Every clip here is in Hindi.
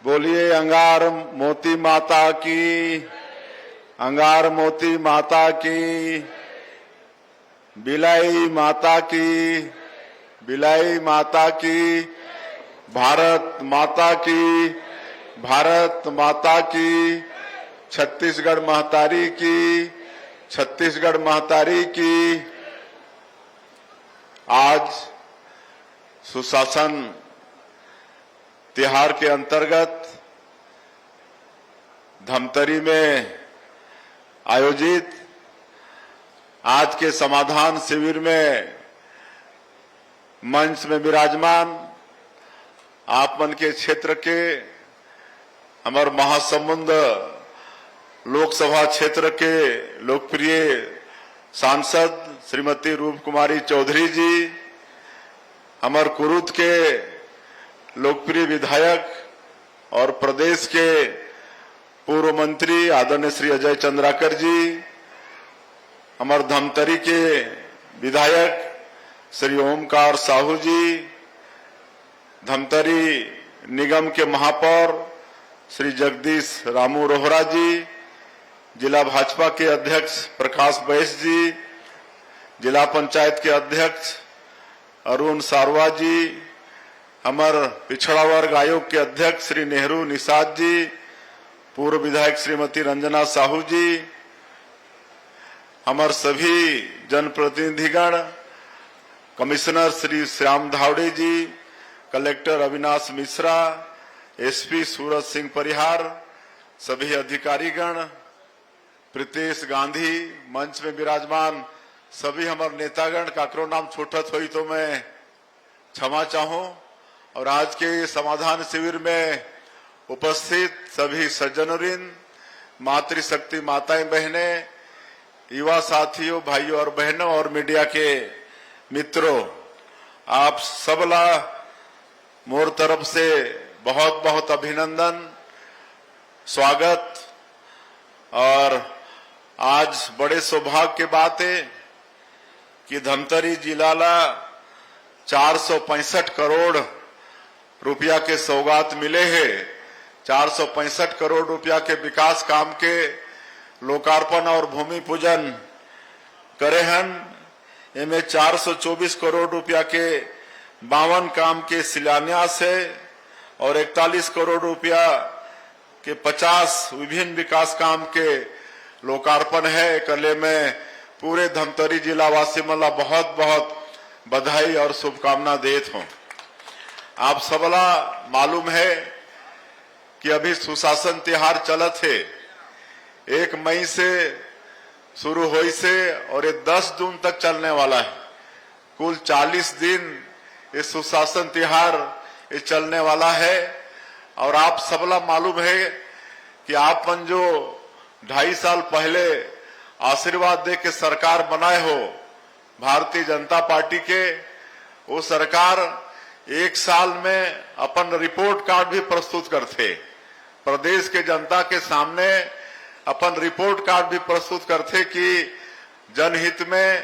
बोलिए अंगार मोती माता की, अंगार मोती माता की, बिलाई माता की, बिलाई माता की, भारत माता की, भारत माता की, छत्तीसगढ़ महतारी की, छत्तीसगढ़ महतारी की। आज सुशासन तिहार के अंतर्गत धमतरी में आयोजित आज के समाधान शिविर में मंच में विराजमान आप मन के क्षेत्र के हमारे महासमुंद लोकसभा क्षेत्र के लोकप्रिय सांसद श्रीमती रूप कुमारी चौधरी जी, हमारे कुरुद के लोकप्रिय विधायक और प्रदेश के पूर्व मंत्री आदरणीय श्री अजय चंद्राकर जी, हमारे धमतरी के विधायक श्री ओमकार साहू जी, धमतरी निगम के महापौर श्री जगदीश रामू रोहरा जी, जिला भाजपा के अध्यक्ष प्रकाश बैस जी, जिला पंचायत के अध्यक्ष अरुण सारवा जी, हमारे पिछड़ा वर्ग आयोग के अध्यक्ष श्री नेहरू निषाद जी, पूर्व विधायक श्रीमती रंजना साहू जी, हमारे सभी जनप्रतिनिधिगण, कमिश्नर श्री श्याम धावड़े जी, कलेक्टर अविनाश मिश्रा, एसपी सूरज सिंह परिहार, सभी अधिकारीगण, प्रीतेश गांधी, मंच में विराजमान सभी हमारे नेतागण, काकरो नाम छूटत हुई तो मैं क्षमा चाहूं। और आज के समाधान शिविर में उपस्थित सभी सज्जनवृंद, मातृशक्ति माताएं बहनें, युवा साथियों, भाइयों और बहनों और मीडिया के मित्रों, आप सबला मोर तरफ से बहुत बहुत अभिनंदन, स्वागत। और आज बड़े सौभाग्य की बात है कि धमतरी जिला ला 465 करोड़ रुपया के सौगात मिले हैं। 465 करोड़ रुपया के विकास काम के लोकार्पण और भूमि पूजन करे हन। इनमें 424 करोड़ रुपया के 52 काम के शिलान्यास है और 41 करोड़ रुपया के 50 विभिन्न विकास काम के लोकार्पण है। कले में पूरे धमतरी जिला वासी मला बहुत बहुत बधाई और शुभकामना देत हूं। आप सबला मालूम है कि अभी सुशासन तिहार चलत है, 1 मई से शुरू हुई से और ये 10 जून तक चलने वाला है। कुल 40 दिन ये सुशासन तिहार ये चलने वाला है। और आप सबला मालूम है कि आपन जो 2.5 साल पहले आशीर्वाद दे के सरकार बनाए हो भारतीय जनता पार्टी के, वो सरकार 1 साल में अपन रिपोर्ट कार्ड भी प्रस्तुत करते, प्रदेश के जनता के सामने अपन रिपोर्ट कार्ड भी प्रस्तुत करते कि जनहित में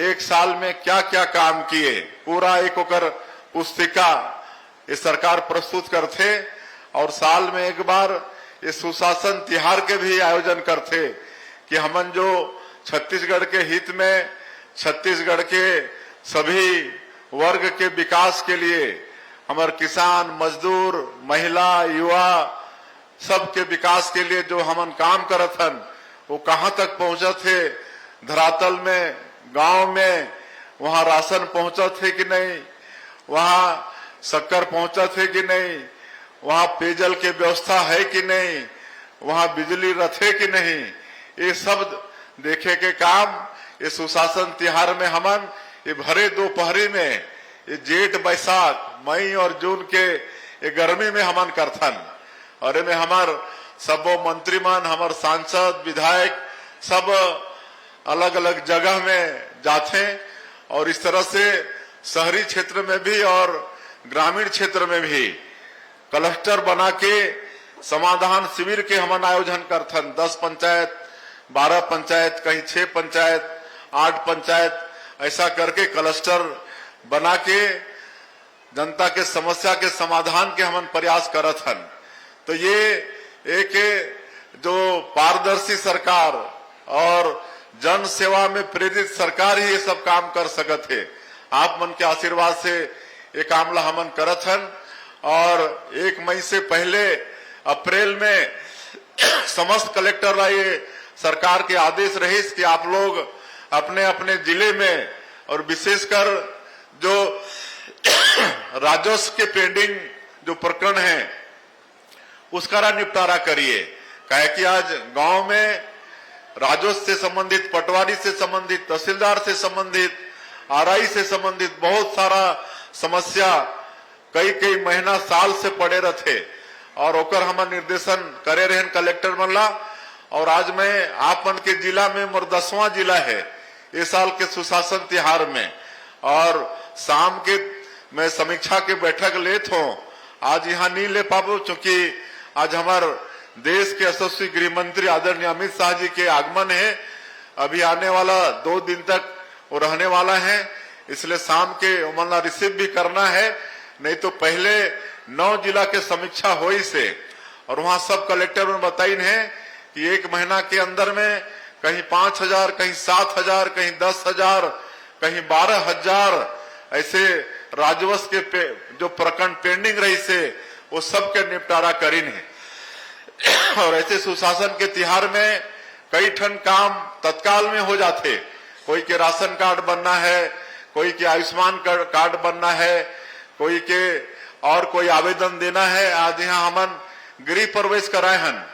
1 साल में क्या क्या काम किए, पूरा एक ओकर पुस्तिका ये सरकार प्रस्तुत करते। और साल में एक बार ये सुशासन तिहार के भी आयोजन करते कि हमन जो छत्तीसगढ़ के हित में, छत्तीसगढ़ के सभी वर्ग के विकास के लिए, हमारे किसान, मजदूर, महिला, युवा सबके विकास के लिए जो हमन काम करत हन वो कहाँ तक पहुंचत है, धरातल में, गांव में, वहां राशन पहुंचत है कि नहीं, वहां शक्कर पहुंचत है कि नहीं, वहां पेयजल की व्यवस्था है कि नहीं, वहां बिजली रथ है कि नहीं, ये सब देखे के काम ये सुशासन तिहार में हमन ये भरे दोपहरी में, ये जेठ, बैसाख, मई और जून के ये गर्मी में हमन करथन। और इनमें हमार सबो मंत्रीमन, हमार सांसद, विधायक सब अलग अलग जगह में जाते और इस तरह से शहरी क्षेत्र में भी और ग्रामीण क्षेत्र में भी क्लस्टर बना के समाधान शिविर के हमन आयोजन करथन। 10 पंचायत, 12 पंचायत, कहीं 6 पंचायत, 8 पंचायत, ऐसा करके क्लस्टर बना के जनता के समस्या के समाधान के हमन प्रयास करत हन। तो ये एक जो पारदर्शी सरकार और जन सेवा में प्रेरित सरकार ही ये सब काम कर सकत है। आप मन के आशीर्वाद से ये काम ला हमन करत हन और 1 मई से पहले अप्रैल में समस्त कलेक्टर ला ये सरकार के आदेश रहे कि आप लोग अपने अपने जिले में और विशेषकर जो राजस्व के पेंडिंग जो प्रकरण है उसका निपटारा करिए। कहे कि आज गांव में राजस्व से संबंधित, पटवारी से संबंधित, तहसीलदार से संबंधित, आरआई से संबंधित बहुत सारा समस्या कई महीना साल से पड़े रहते और ओकर हम निर्देशन करे रहे कलेक्टर मन ला। और आज मैं आप मन के जिला में मोर 10वां जिला है इस साल के सुशासन तिहार में, और शाम के मैं समीक्षा के बैठक लेत हूँ। आज यहाँ नहीं ले पाबो क्योंकि आज हमारे देश के यशस्वी गृह मंत्री आदरणीय अमित शाह जी के आगमन है। अभी आने वाला 2 दिन तक वो रहने वाला है, इसलिए शाम के उमरला रिसीव भी करना है। नहीं तो पहले 9 जिला के समीक्षा हुई से और वहां सब कलेक्टर में बताई है कि 1 महीना के अंदर में कहीं 5,000, कहीं 7,000, कहीं 10,000, कहीं 12,000 ऐसे राजस्व के जो प्रकरण पेंडिंग रही से वो सब के निपटारा करीन है। और ऐसे सुशासन के तिहार में कई ठन काम तत्काल में हो जाते। कोई के राशन कार्ड बनना है, कोई के आयुष्मान कार्ड बनना है, कोई के और कोई आवेदन देना है। आज यहाँ हमन गृह प्रवेश कराए हन,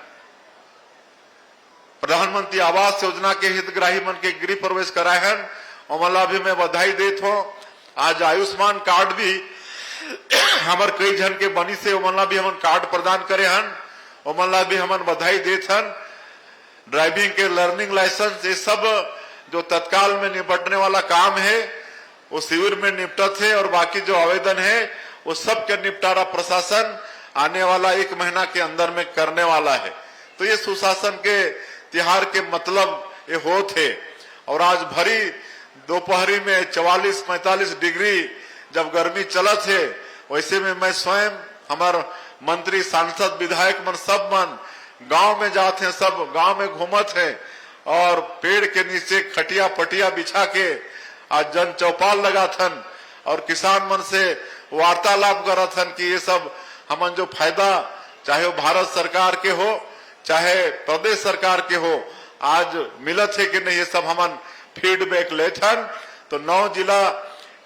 प्रधानमंत्री आवास योजना के हितग्राही मन के गृह प्रवेश कराए हन। ओमला भी मैं बधाई देत हूँ। आज आयुष्मान कार्ड भी हमार कई जन के बनी से ओमला भी हमन कार्ड प्रदान करे हन, ओमला भी हमन बधाई देत हन। ड्राइविंग के लर्निंग लाइसेंस, ये सब जो तत्काल में निपटने वाला काम है वो शिविर में निपटत है और बाकी जो आवेदन है वो सब के निपटारा प्रशासन आने वाला 1 महीना के अंदर में करने वाला है। तो ये सुशासन के तिहार के मतलब ये होते। और आज भरी दोपहरी में 44-45 डिग्री जब गर्मी चलत है, वैसे में मैं स्वयं, हमार मंत्री, सांसद, विधायक मन सब मन गांव में जाते हैं, सब गांव में घूमत है और पेड़ के नीचे खटिया पटिया बिछा के आज जन चौपाल लगाथन और किसान मन से वार्तालाप करथन कि ये सब हमन जो फायदा, चाहे वो भारत सरकार के हो चाहे प्रदेश सरकार के हो, आज मिलत है कि नहीं, ये सब हमन फीडबैक लेथन। तो 9 जिला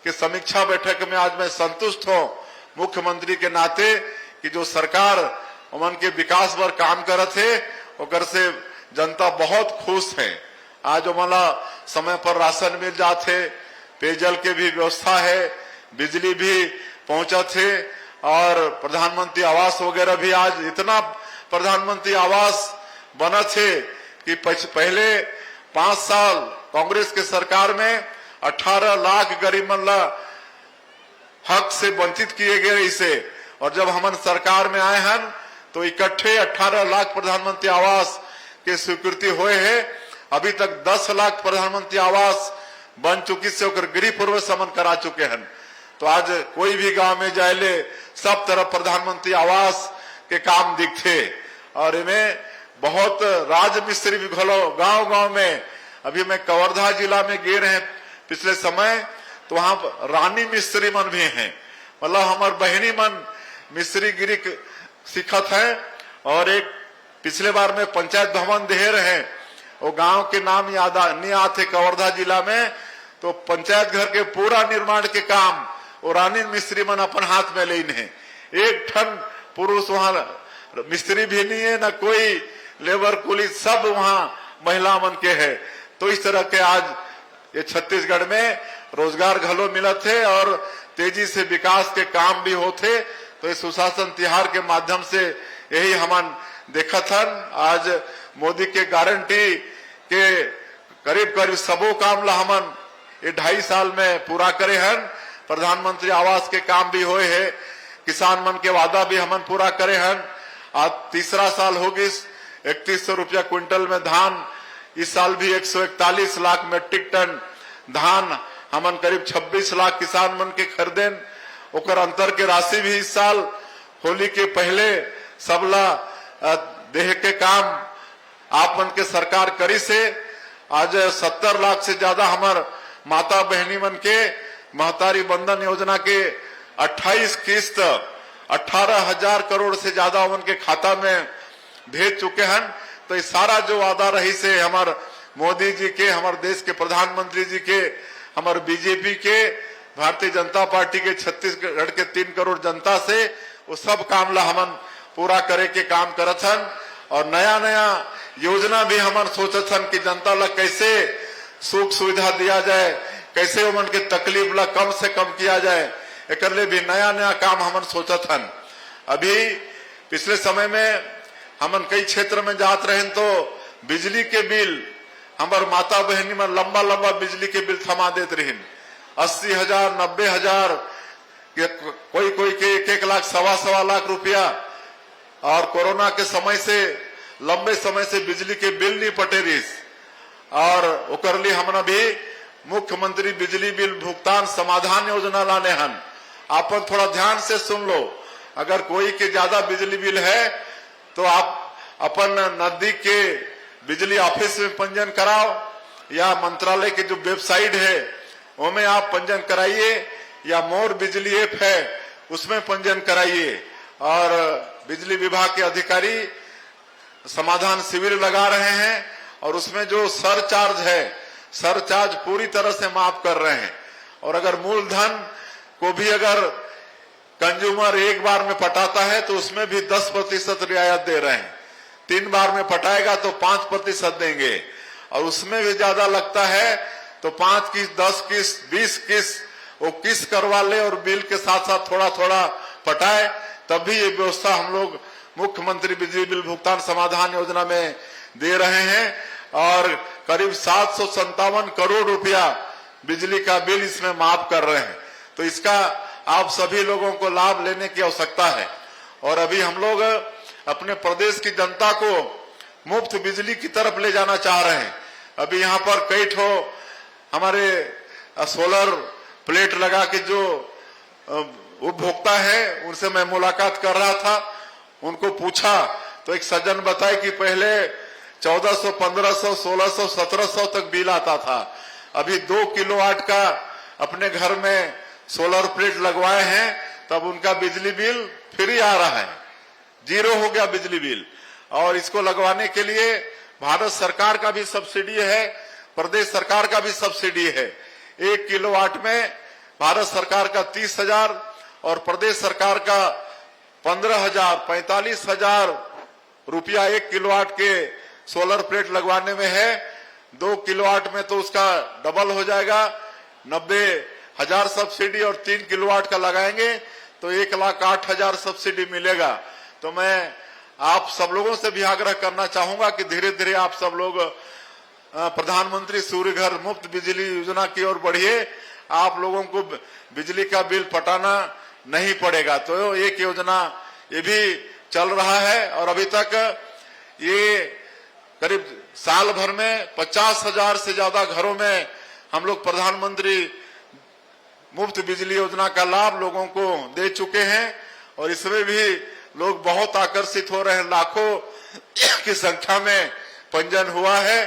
के समीक्षा बैठक में आज मैं संतुष्ट हूँ मुख्यमंत्री के नाते कि जो सरकार उमन के विकास पर काम करत है ओकर से जनता बहुत खुश है। आज उमला समय पर राशन मिल जाते, पेयजल के भी व्यवस्था है, बिजली भी पहुंचत है और प्रधानमंत्री आवास वगैरह भी आज इतना प्रधानमंत्री आवास बना थे कि पहले 5 साल कांग्रेस के सरकार में 18 लाख गरीब मन ला हक से वंचित किए गए इसे, और जब हम सरकार में आए हैं तो इकट्ठे 18 लाख प्रधानमंत्री आवास के स्वीकृति हुए है। अभी तक 10 लाख प्रधानमंत्री आवास बन चुकी से गृह प्रवेश हमन करा चुके हैं। तो आज कोई भी गांव में जाए ले सब तरफ प्रधानमंत्री आवास के काम दिखते और इनमें बहुत राज मिस्त्री भी घलो गांव में। अभी मैं कवर्धा जिला में गए रहे पिछले समय, तो वहां रानी मिस्त्री मन भी हैं, मतलब हमारे बहनी मन मिस्त्री गिरी सिखत है। और एक पिछले बार में पंचायत भवन दे रहे, वो गांव के नाम याद नहीं आते, कवर्धा जिला में, तो पंचायत घर के पूरा निर्माण के काम वो रानी मिस्त्री मन अपन हाथ में लेन है। एक ठन पुरुष वहां मिस्त्री भी नहीं है, ना कोई लेबर कुली, सब वहां महिला मन के है। तो इस तरह के आज ये छत्तीसगढ़ में रोजगार घलो मिलत है और तेजी से विकास के काम भी होते। तो इस सुशासन तिहार के माध्यम से यही हमन देखत हन। आज मोदी के गारंटी के करीब करीब सबो काम ला हमन ये 2.5 साल में पूरा करे हन। प्रधानमंत्री आवास के काम भी हुए है, किसान मन के वादा भी हमन पूरा करे हन। आज 3रा साल होगी, 3100 रुपया क्विंटल में धान, इस साल भी 141 लाख मेट्रिक टन धान हमन करीब 26 लाख किसान मन के खरीदेन। ओकर अंतर के राशि भी इस साल होली के पहले सबला देह के काम आप मन के सरकार करी से आज 70 लाख से ज्यादा हमार माता बहनी मन के महतारी बंधन योजना के 28 किस्त 18,000 करोड़ से ज्यादा उनके खाता में भेज चुके हैं। तो ये सारा जो वादा रही से हमार मोदी जी के, हमारे देश के प्रधानमंत्री जी के, हमारे बीजेपी के, भारतीय जनता पार्टी के छत्तीसगढ़ के 3 करोड़ जनता से वो सब काम ला हमन पूरा करे के काम करत हन। और नया नया योजना भी हमन सोचत हन कि जनता ला कैसे सुख सुविधा दिया जाए, कैसे उमन के तकलीफ ला कम से कम किया जाए, एक भी नया नया काम हमन सोचत हन। अभी पिछले समय में हमन कई क्षेत्र में जात रहे तो बिजली के बिल हमार माता बहनी में लंबा लंबा बिजली के बिल थमा देते रही, 80,000 90,000 कोई कोई के 1 लाख सवा लाख रुपया। और कोरोना के समय से लंबे समय से बिजली के बिल नहीं पटे रही और ओकर लिए हमने भी मुख्यमंत्री बिजली बिल भुगतान समाधान योजना लाने हन। आपन थोड़ा ध्यान से सुन लो, अगर कोई के ज्यादा बिजली बिल है तो आप अपन नजदीक के बिजली ऑफिस में पंजीयन कराओ या मंत्रालय की जो वेबसाइट है उसमें आप पंजीयन कराइए या मोर बिजली ऐप है उसमें पंजीयन कराइए। और बिजली विभाग के अधिकारी समाधान शिविर लगा रहे हैं और उसमें जो सरचार्ज है सरचार्ज पूरी तरह से माफ कर रहे हैं। और अगर मूलधन को भी अगर कंज्यूमर एक बार में पटाता है तो उसमें भी 10% रियायत दे रहे हैं, 3 बार में पटाएगा तो 5% देंगे और उसमें भी ज्यादा लगता है तो 5 किस्त 10 किस्त 20 किस्त वो किस्त करवा ले और बिल के साथ साथ थोड़ा थोड़ा पटाए, तब भी ये व्यवस्था हम लोग मुख्यमंत्री बिजली बिल भुगतान समाधान योजना में दे रहे हैं। और करीब 757 करोड़ रुपया बिजली का बिल इसमें माफ कर रहे हैं। तो इसका आप सभी लोगों को लाभ लेने की आवश्यकता है। और अभी हम लोग अपने प्रदेश की जनता को मुफ्त बिजली की तरफ ले जाना चाह रहे हैं। अभी यहाँ पर कई ठो हमारे सोलर प्लेट लगा के जो उपभोक्ता है उनसे मैं मुलाकात कर रहा था, उनको पूछा तो एक सज्जन बताए कि पहले 1400, 1500, 1600, 1700 तक बिल आता था। अभी 2 किलोवाट का अपने घर में सोलर प्लेट लगवाए हैं तब उनका बिजली बिल फ्री आ रहा है, 0 हो गया बिजली बिल। और इसको लगवाने के लिए भारत सरकार का भी सब्सिडी है, प्रदेश सरकार का भी सब्सिडी है। 1 किलोवाट में भारत सरकार का 30,000 और प्रदेश सरकार का 15,000 45,000 रुपया 1 किलोवाट के सोलर प्लेट लगवाने में है। 2 किलोवाट में तो उसका डबल हो जाएगा, 90,000 सब्सिडी और 3 किलोवाट का लगाएंगे तो 1,08,000 सब्सिडी मिलेगा। तो मैं आप सब लोगों से भी आग्रह करना चाहूंगा कि धीरे धीरे आप सब लोग प्रधानमंत्री सूर्य घर मुफ्त बिजली योजना की ओर बढ़िए, आप लोगों को बिजली का बिल पटाना नहीं पड़ेगा। तो एक योजना ये भी चल रहा है और अभी तक ये करीब साल भर में 50,000 से ज्यादा घरों में हम लोग प्रधानमंत्री मुफ्त बिजली योजना का लाभ लोगों को दे चुके हैं और इसमें भी लोग बहुत आकर्षित हो रहे हैं। लाखों की संख्या में पंजीयन हुआ है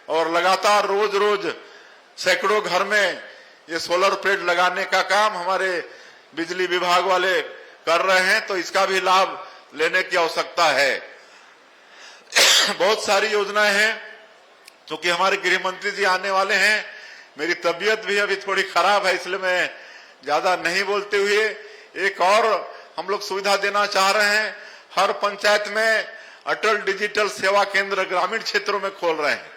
और लगातार रोज रोज सैकड़ों घर में ये सोलर प्लेट लगाने का काम हमारे बिजली विभाग वाले कर रहे हैं। तो इसका भी लाभ लेने की आवश्यकता है। बहुत सारी योजनाएं हैं क्योंकि हमारे गृह मंत्री जी आने वाले हैं। मेरी तबीयत भी अभी थोड़ी खराब है इसलिए मैं ज्यादा नहीं बोलते हुए एक और हम लोग सुविधा देना चाह रहे हैं। हर पंचायत में अटल डिजिटल सेवा केंद्र ग्रामीण क्षेत्रों में खोल रहे हैं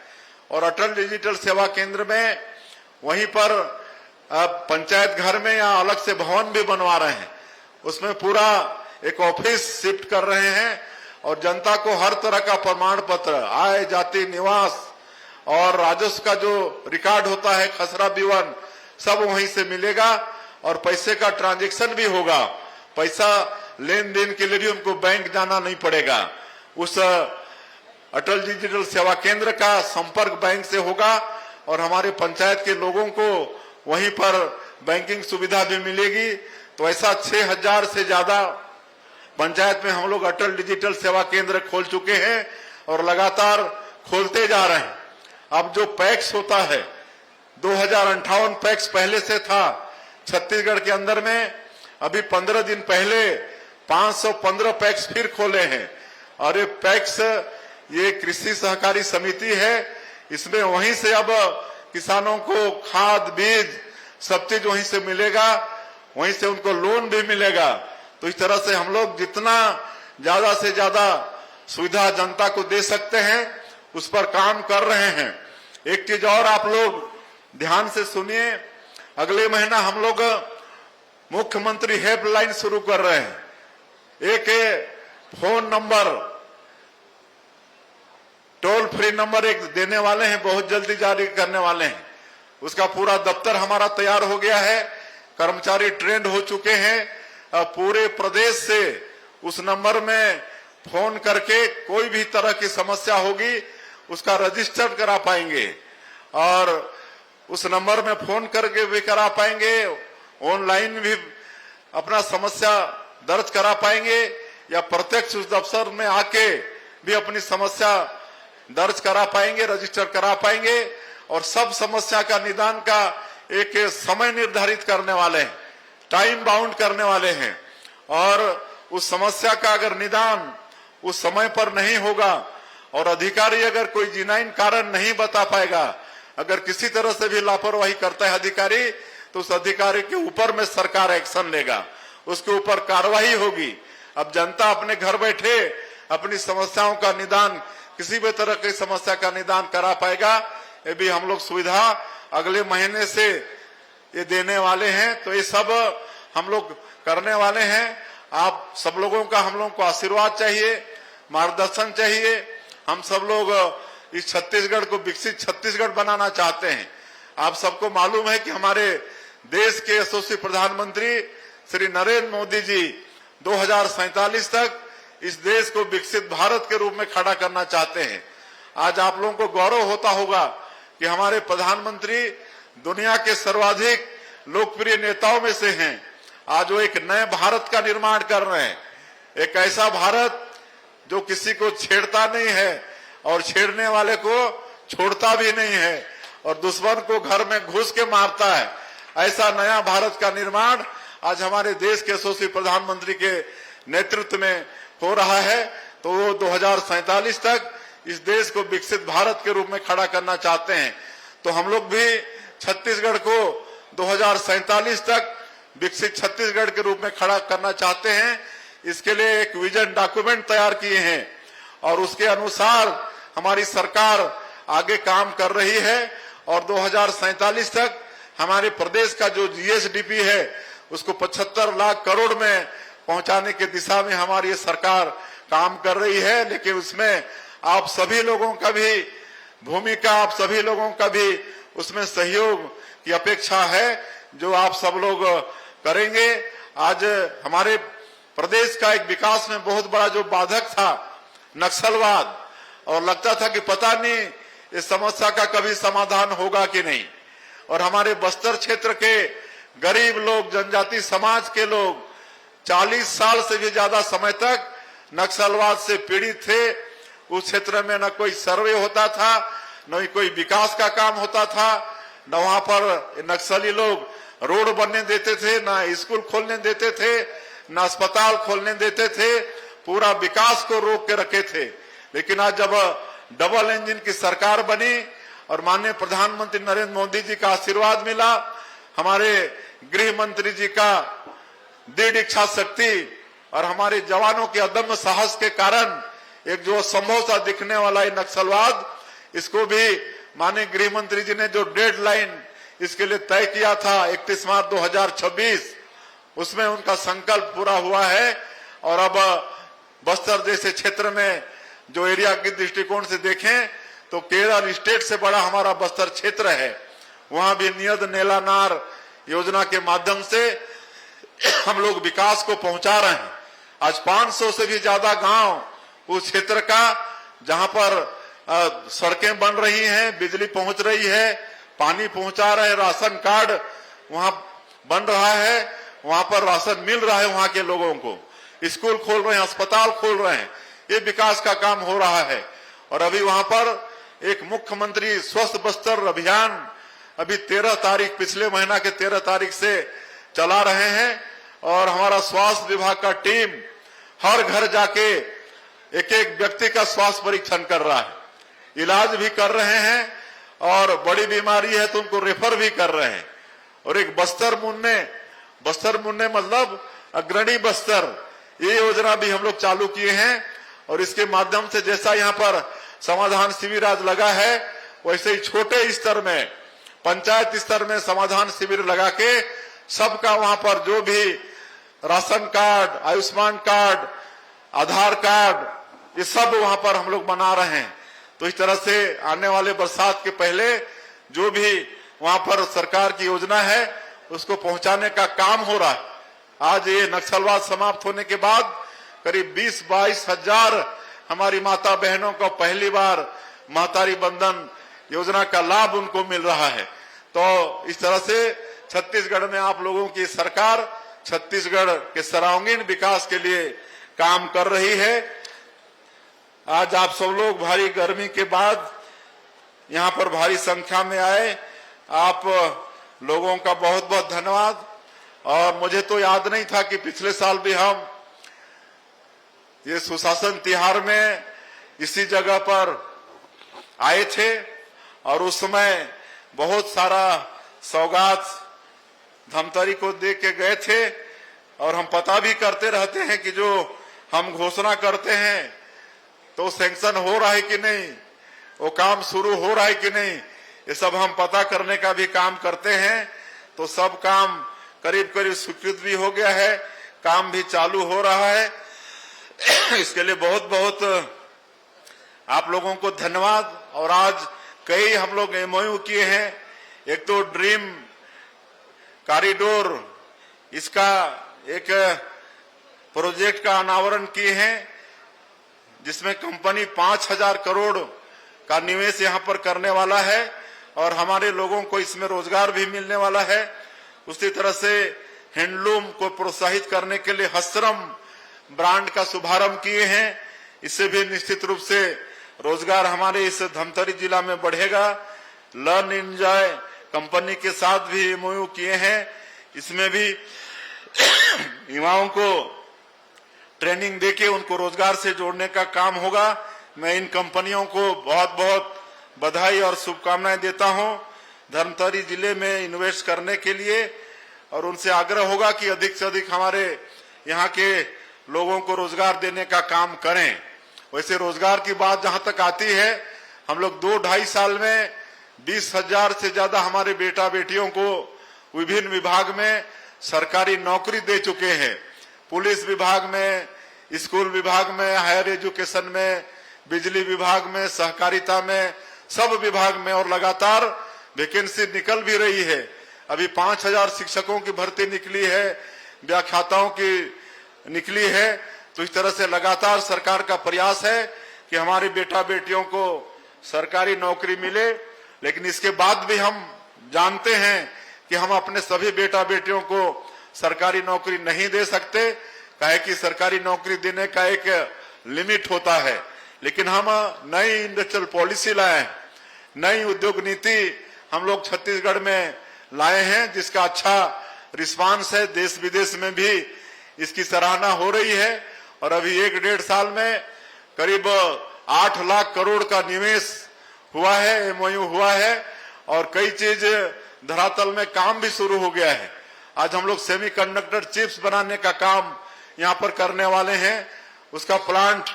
और अटल डिजिटल सेवा केंद्र में वहीं पर पंचायत घर में या अलग से भवन भी बनवा रहे हैं, उसमें पूरा एक ऑफिस शिफ्ट कर रहे हैं और जनता को हर तरह का प्रमाण पत्र, आय जाति निवास और राजस्व का जो रिकॉर्ड होता है, खसरा विवरण, सब वहीं से मिलेगा और पैसे का ट्रांजैक्शन भी होगा। पैसा लेन देन के लिए भी उनको बैंक जाना नहीं पड़ेगा। उस अटल डिजिटल सेवा केंद्र का संपर्क बैंक से होगा और हमारे पंचायत के लोगों को वहीं पर बैंकिंग सुविधा भी मिलेगी। तो ऐसा 6,000 से ज्यादा पंचायत में हम लोग अटल डिजिटल सेवा केंद्र खोल चुके हैं और लगातार खोलते जा रहे हैं। अब जो पैक्स होता है 2058 पैक्स पहले से था छत्तीसगढ़ के अंदर में, अभी 15 दिन पहले 515 पैक्स फिर खोले हैं। और ये पैक्स ये कृषि सहकारी समिति है, इसमें वहीं से अब किसानों को खाद बीज सब चीज वहीं से मिलेगा, वहीं से उनको लोन भी मिलेगा। तो इस तरह से हम लोग जितना ज्यादा से ज्यादा सुविधा जनता को दे सकते हैं उस पर काम कर रहे हैं। एक चीज और आप लोग ध्यान से सुनिए, अगले महीना हम लोग मुख्यमंत्री हेल्पलाइन शुरू कर रहे हैं। एक phone number, toll free number एक देने वाले हैं, बहुत जल्दी जारी करने वाले हैं। उसका पूरा दफ्तर हमारा तैयार हो गया है, कर्मचारी ट्रेंड हो चुके हैं। पूरे प्रदेश से उस नंबर में फोन करके कोई भी तरह की समस्या होगी उसका रजिस्टर करा पाएंगे और उस नंबर में फोन करके भी करा पाएंगे, ऑनलाइन भी अपना समस्या दर्ज करा पाएंगे या प्रत्यक्ष उस दफ्तर में आके भी अपनी समस्या दर्ज करा पाएंगे, रजिस्टर करा पाएंगे। और सब समस्या का निदान का एक समय निर्धारित करने वाले हैं, टाइम बाउंड करने वाले हैं। और उस समस्या का अगर निदान उस समय पर नहीं होगा और अधिकारी अगर कोई जिनाइन कारण नहीं बता पाएगा, अगर किसी तरह से भी लापरवाही करता है अधिकारी, तो उस अधिकारी के ऊपर में सरकार एक्शन लेगा, उसके ऊपर कार्रवाई होगी। अब जनता अपने घर बैठे अपनी समस्याओं का निदान, किसी भी तरह की समस्या का निदान करा पाएगा। ये भी हम लोग सुविधा अगले महीने से ये देने वाले हैं। तो ये सब हम लोग करने वाले हैं। आप सब लोगों का हम लोगों को आशीर्वाद चाहिए, मार्गदर्शन चाहिए। हम सब लोग इस छत्तीसगढ़ को विकसित छत्तीसगढ़ बनाना चाहते हैं। आप सबको मालूम है कि हमारे देश के यशस्वी प्रधानमंत्री श्री नरेंद्र मोदी जी 2047 तक इस देश को विकसित भारत के रूप में खड़ा करना चाहते हैं। आज आप लोगों को गौरव होता होगा कि हमारे प्रधानमंत्री दुनिया के सर्वाधिक लोकप्रिय नेताओं में से हैं। आज वो एक नए भारत का निर्माण कर रहे हैं, एक ऐसा भारत जो किसी को छेड़ता नहीं है और छेड़ने वाले को छोड़ता भी नहीं है और दुश्मन को घर में घुस के मारता है। ऐसा नया भारत का निर्माण आज हमारे देश के यशस्वी प्रधानमंत्री के नेतृत्व में हो रहा है। तो वो 2047 तक इस देश को विकसित भारत के रूप में खड़ा करना चाहते हैं। तो हम लोग भी छत्तीसगढ़ को 2047 तक विकसित छत्तीसगढ़ के रूप में खड़ा करना चाहते हैं। इसके लिए एक विजन डॉक्यूमेंट तैयार किए हैं और उसके अनुसार हमारी सरकार आगे काम कर रही है और 2047 तक हमारे प्रदेश का जो जीएसडीपी है उसको 75 लाख करोड़ में पहुंचाने की दिशा में हमारी सरकार काम कर रही है। लेकिन उसमें आप सभी लोगों का भी भूमिका, आप सभी लोगों का भी उसमें सहयोग की अपेक्षा है, जो आप सब लोग करेंगे। आज हमारे प्रदेश का एक विकास में बहुत बड़ा जो बाधक था नक्सलवाद, और लगता था कि पता नहीं इस समस्या का कभी समाधान होगा कि नहीं। और हमारे बस्तर क्षेत्र के गरीब लोग, जनजाति समाज के लोग 40 साल से भी ज्यादा समय तक नक्सलवाद से पीड़ित थे। उस क्षेत्र में न कोई सर्वे होता था, न कोई विकास का काम होता था, न वहां पर नक्सली लोग रोड बनने देते थे, न स्कूल खोलने देते थे, न अस्पताल खोलने देते थे, पूरा विकास को रोक के रखे थे। लेकिन आज जब डबल इंजन की सरकार बनी और माननीय प्रधानमंत्री नरेंद्र मोदी जी का आशीर्वाद मिला, हमारे गृह मंत्री जी का दृढ़ इच्छा शक्ति और हमारे जवानों के अदम्य साहस के कारण एक जो संभव सा दिखने वाला है नक्सलवाद, इसको भी माननीय गृह मंत्री जी ने जो डेडलाइन इसके लिए तय किया था 31 मार्च 2026, उसमें उनका संकल्प पूरा हुआ है। और अब बस्तर जैसे क्षेत्र में जो एरिया के दृष्टिकोण से देखें तो केरल स्टेट से बड़ा हमारा बस्तर क्षेत्र है। वहां भी नियत नेला नार योजना के माध्यम से हम लोग विकास को पहुंचा रहे हैं। आज 500 से भी ज्यादा गांव उस क्षेत्र का, जहां पर सड़कें बन रही हैं, बिजली पहुंच रही है, पानी पहुंचा रहे, राशन कार्ड वहां बन रहा है, वहां पर राशन मिल रहा है वहां के लोगों को। स्कूल खोल रहे हैं, अस्पताल खोल रहे हैं, ये विकास का काम हो रहा है। और अभी वहां पर एक मुख्यमंत्री स्वस्थ बस्तर अभियान अभी 13 तारीख, पिछले महीना के 13 तारीख से चला रहे हैं। और हमारा स्वास्थ्य विभाग का टीम हर घर जाके एक एक व्यक्ति का स्वास्थ्य परीक्षण कर रहा है, इलाज भी कर रहे हैं, और बड़ी बीमारी है तो उनको रेफर भी कर रहे हैं। और एक बस्तर मुन्ने मतलब अग्रणी बस्तर, ये योजना भी हम लोग चालू किए हैं। और इसके माध्यम से जैसा यहाँ पर समाधान शिविर आज लगा है, वैसे ही छोटे स्तर में, पंचायत स्तर में समाधान शिविर लगा के सबका वहां पर जो भी राशन कार्ड, आयुष्मान कार्ड, आधार कार्ड, ये सब वहां पर हम लोग बना रहे हैं। तो इस तरह से आने वाले बरसात के पहले जो भी वहां पर सरकार की योजना है उसको पहुंचाने का काम हो रहा है। आज ये नक्सलवाद समाप्त होने के बाद करीब 20-22 हजार हमारी माता बहनों को पहली बार महतारी बंधन योजना का लाभ उनको मिल रहा है। तो इस तरह से छत्तीसगढ़ में आप लोगों की सरकार छत्तीसगढ़ के सर्वांगीण विकास के लिए काम कर रही है। आज आप सब लोग भारी गर्मी के बाद यहाँ पर भारी संख्या में आए, आप लोगों का बहुत बहुत धन्यवाद। और मुझे तो याद नहीं था कि पिछले साल भी हम ये सुशासन तिहार में इसी जगह पर आए थे, और उस समय बहुत सारा सौगात धमतरी को दे के गए थे। और हम पता भी करते रहते हैं कि जो हम घोषणा करते हैं तो सैंक्शन हो रहा है कि नहीं, वो काम शुरू हो रहा है कि नहीं, ये सब हम पता करने का भी काम करते हैं। तो सब काम करीब करीब स्वीकृत भी हो गया है, काम भी चालू हो रहा है। इसके लिए बहुत बहुत आप लोगों को धन्यवाद। और आज कई हम लोग एमओयू किए हैं। एक तो ड्रीम कॉरिडोर, इसका एक प्रोजेक्ट का अनावरण किए हैं, जिसमें कंपनी 5,000 करोड़ का निवेश यहां पर करने वाला है, और हमारे लोगों को इसमें रोजगार भी मिलने वाला है। उसी तरह से हैंडलूम को प्रोत्साहित करने के लिए हस्तरम ब्रांड का शुभारंभ किए हैं। इससे भी निश्चित रूप से रोजगार हमारे इस धमतरी जिला में बढ़ेगा। लर्न एंजॉय कंपनी के साथ भी एमओयू किए हैं, इसमें भी युवाओं को ट्रेनिंग देके उनको रोजगार से जोड़ने का काम होगा। मैं इन कंपनियों को बहुत बहुत बधाई और शुभकामनाएं देता हूं धमतरी जिले में इन्वेस्ट करने के लिए, और उनसे आग्रह होगा कि अधिक से अधिक हमारे यहाँ के लोगों को रोजगार देने का काम करें। वैसे रोजगार की बात जहां तक आती है, हम लोग 2-2.5 साल में 20,000 से ज्यादा हमारे बेटा बेटियों को विभिन्न विभाग में सरकारी नौकरी दे चुके हैं। पुलिस विभाग में, स्कूल विभाग में, हायर एजुकेशन में, बिजली विभाग में, सहकारिता में, सब विभाग में, और लगातार वैकेंसी निकल भी रही है। अभी 5,000 शिक्षकों की भर्ती निकली है, व्याख्याताओं की निकली है। तो इस तरह से लगातार सरकार का प्रयास है कि हमारे बेटा बेटियों को सरकारी नौकरी मिले। लेकिन इसके बाद भी हम जानते हैं कि हम अपने सभी बेटा बेटियों को सरकारी नौकरी नहीं दे सकते, काहे कि सरकारी नौकरी देने का एक लिमिट होता है। लेकिन हम नई इंडस्ट्रियल पॉलिसी लाए, नई उद्योग नीति हम लोग छत्तीसगढ़ में लाए हैं, जिसका अच्छा रिस्पांस है। देश विदेश में भी इसकी सराहना हो रही है। और अभी 1-1.5 साल में करीब 8 लाख करोड़ का निवेश हुआ है, एमओयू हुआ है, और कई चीज धरातल में काम भी शुरू हो गया है। आज हम लोग सेमीकंडक्टर चिप्स बनाने का काम यहाँ पर करने वाले हैं, उसका प्लांट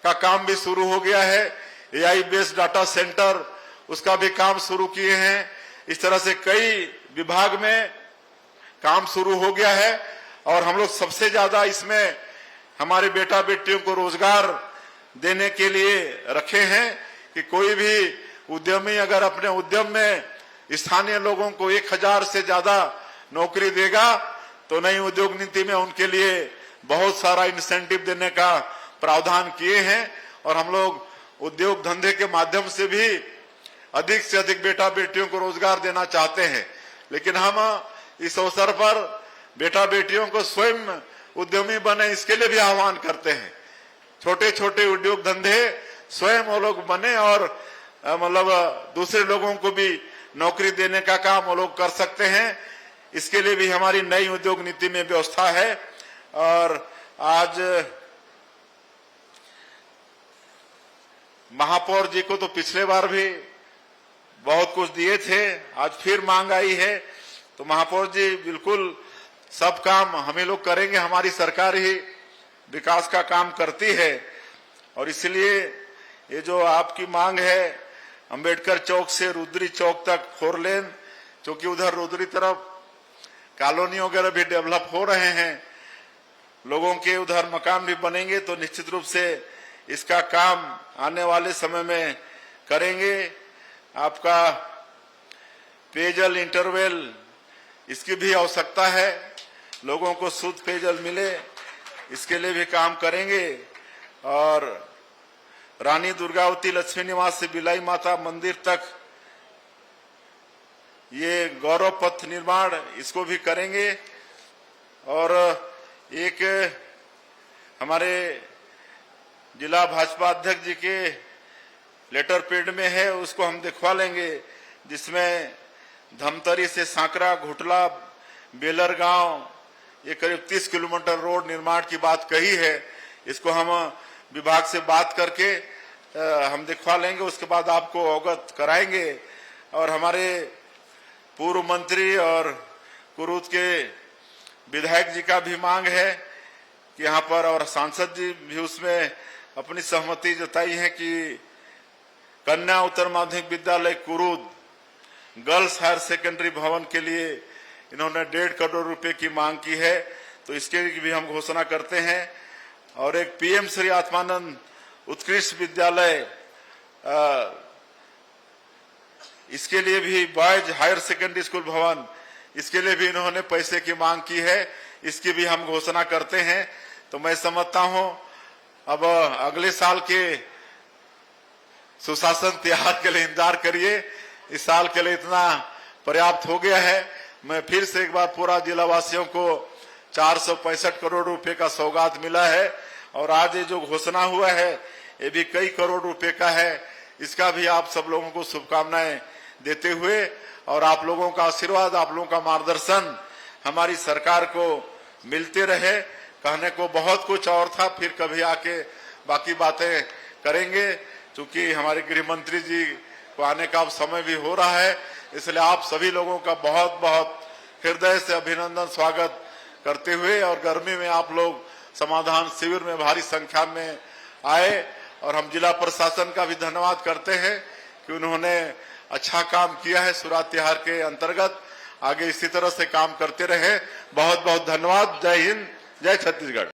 का काम भी शुरू हो गया है। एआई बेस्ड डाटा सेंटर, उसका भी काम शुरू किए हैं। इस तरह से कई विभाग में काम शुरू हो गया है। और हम लोग सबसे ज्यादा इसमें हमारे बेटा बेटियों को रोजगार देने के लिए रखे हैं कि कोई भी उद्यमी अगर अपने उद्यम में स्थानीय लोगों को 1,000 से ज्यादा नौकरी देगा तो नई उद्योग नीति में उनके लिए बहुत सारा इंसेंटिव देने का प्रावधान किए हैं। और हम लोग उद्योग धंधे के माध्यम से भी अधिक से अधिक बेटा बेटियों को रोजगार देना चाहते हैं। लेकिन हम इस अवसर पर बेटा बेटियों को स्वयं उद्यमी बने, इसके लिए भी आह्वान करते हैं। छोटे छोटे उद्योग धंधे स्वयं वो लोग बने और मतलब दूसरे लोगों को भी नौकरी देने का काम वो लोग कर सकते हैं। इसके लिए भी हमारी नई उद्योग नीति में व्यवस्था है। और आज महापौर जी को तो पिछले बार भी बहुत कुछ दिए थे, आज फिर मांग आई है, तो महापौर जी बिल्कुल सब काम हम ही लोग करेंगे। हमारी सरकार ही विकास का काम करती है और इसलिए ये जो आपकी मांग है अंबेडकर चौक से रुद्री चौक तक 4 लेन, क्योंकि उधर रुद्री तरफ कॉलोनी वगैरह भी डेवलप हो रहे हैं, लोगों के उधर मकान भी बनेंगे, तो निश्चित रूप से इसका काम आने वाले समय में करेंगे। आपका पेयजल इंटरवेल, इसकी भी आवश्यकता है, लोगों को शुद्ध पेयजल मिले, इसके लिए भी काम करेंगे। और रानी दुर्गावती लक्ष्मी निवास से बिलाई माता मंदिर तक ये गौरव पथ निर्माण, इसको भी करेंगे। और एक हमारे जिला भाजपा अध्यक्ष जी के लेटर पेड में है, उसको हम दिखवा लेंगे, जिसमें धमतरी से सांकरा, घुटला, बेलर गांव, ये करीब 30 किलोमीटर रोड निर्माण की बात कही है। इसको हम विभाग से बात करके हम दिखवा लेंगे, उसके बाद आपको अवगत कराएंगे। और हमारे पूर्व मंत्री और कुरूद के विधायक जी का भी मांग है कि यहाँ पर, और सांसद जी भी उसमें अपनी सहमति जताई है कि कन्या उत्तर माध्यमिक विद्यालय कुरूद गर्ल्स हायर सेकेंडरी भवन के लिए इन्होंने 1.5 करोड़ रुपए की मांग की है, तो इसके भी हम घोषणा करते हैं। और एक पीएम श्री आत्मानंद उत्कृष्ट विद्यालय, इसके लिए भी बॉयज हायर सेकेंडरी स्कूल भवन, इसके लिए भी इन्होंने पैसे की मांग की है, इसकी भी हम घोषणा करते हैं। तो मैं समझता हूं अब अगले साल के सुशासन त्योहार के लिए इंतजार करिए, इस साल के लिए इतना पर्याप्त हो गया है। मैं फिर से एक बार पूरा जिला वासियों को 465 करोड़ रुपए का सौगात मिला है और आज ये जो घोषणा हुआ है ये भी कई करोड़ रुपए का है। इसका भी आप सब लोगों को शुभकामनाएं देते हुए और आप लोगों का आशीर्वाद, आप लोगों का मार्गदर्शन हमारी सरकार को मिलते रहे। कहने को बहुत कुछ और था, फिर कभी आके बाकी बातें करेंगे, क्योंकि हमारे गृह मंत्री जी को आने का अब समय भी हो रहा है। इसलिए आप सभी लोगों का बहुत बहुत हृदय से अभिनंदन, स्वागत करते हुए, और गर्मी में आप लोग समाधान शिविर में भारी संख्या में आए, और हम जिला प्रशासन का भी धन्यवाद करते हैं कि उन्होंने अच्छा काम किया है सुरात त्योहार के अंतर्गत। आगे इसी तरह से काम करते रहे। बहुत बहुत धन्यवाद। जय हिंद, जय छत्तीसगढ़।